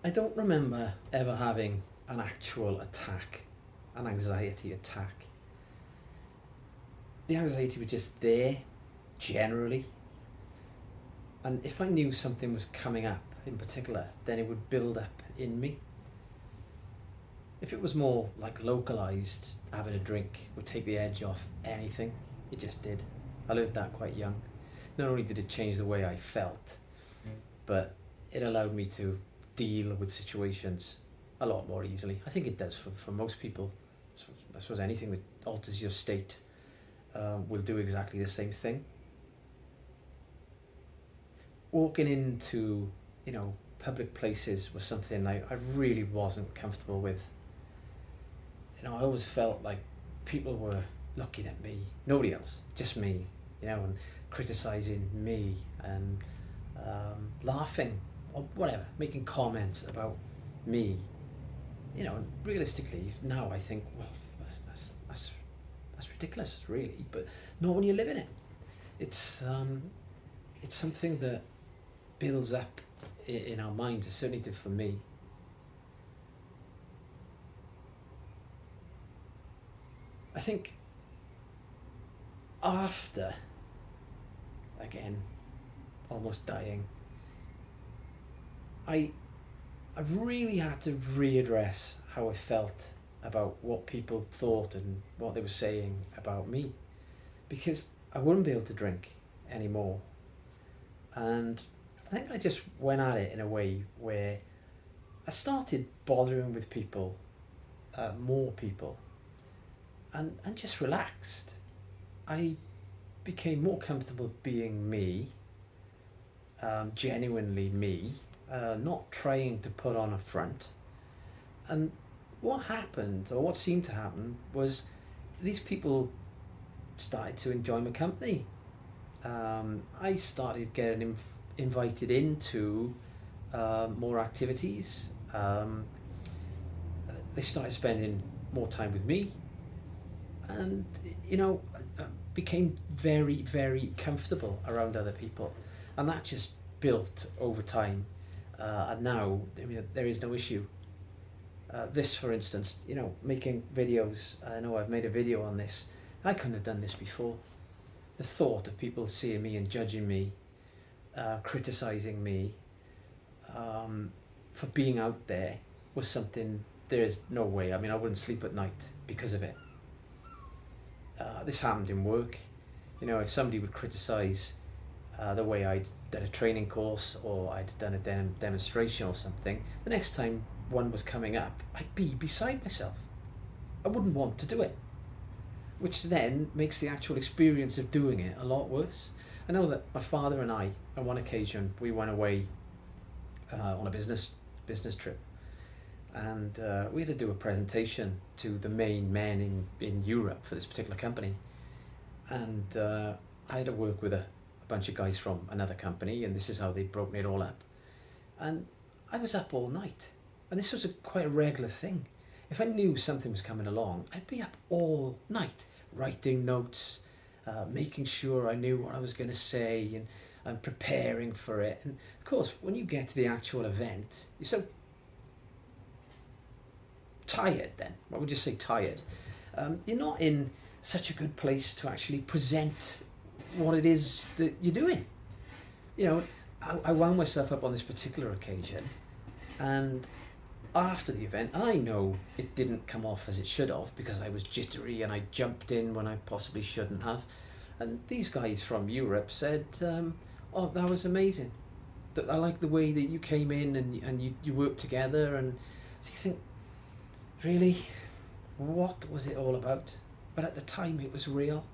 I don't remember ever having an actual attack, an anxiety attack. The anxiety was just there, generally. And if I knew something was coming up in particular, then it would build up in me. If it was more like localized, having a drink would take the edge off anything. It just did. I learned that quite young. Not only did it change the way I felt, but it allowed me to deal with situations a lot more easily. I think it does for most people. So I suppose anything that alters your state will do exactly the same thing. Walking into, public places was something I really wasn't comfortable with. I always felt like people were looking at me, nobody else, just me, and criticizing me and laughing or whatever, making comments about me. And realistically, now I think, well, that's ridiculous, really. But not when you live in it. It's something that builds up in our minds. It certainly did for me. I think after, again, almost dying, I really had to readdress how I felt about what people thought and what they were saying about me, because I wouldn't be able to drink anymore. And I think I just went at it in a way where I started bothering with people, more people, and just relaxed. I became more comfortable being me, genuinely me, not trying to put on a front. And what happened, or what seemed to happen, was these people started to enjoy my company. I started getting invited into more activities. They started spending more time with me, and became very, very comfortable around other people, and that just built over time. And now, there is no issue. This, for instance, making videos. I know I've made a video on this. I couldn't have done this before. The thought of people seeing me and judging me, criticizing me for being out there was something. There is no way. I wouldn't sleep at night because of it. This happened in work. If somebody would criticize the way I'd done a training course or I'd done a demonstration or something, the next time one was coming up, I'd be beside myself. I wouldn't want to do it, which then makes the actual experience of doing it a lot worse. I know that my father and I, on one occasion, we went away on a business trip, and we had to do a presentation to the main men in Europe for this particular company. And I had to work with a bunch of guys from another company, and this is how they'd broken it all up. And I was up all night, and this was quite a regular thing. If I knew something was coming along, I'd be up all night writing notes, making sure I knew what I was going to say, and preparing for it. And of course, when you get to the actual event, you're so tired then. Why would you say tired? You're not in such a good place to actually present what it is that you're doing. I wound myself up on this particular occasion, and after the event, and I know it didn't come off as it should have because I was jittery and I jumped in when I possibly shouldn't have. And these guys from Europe said, "Oh, that was amazing. That I like the way that you came in and you worked together." And so you think, really, what was it all about? But at the time, it was real.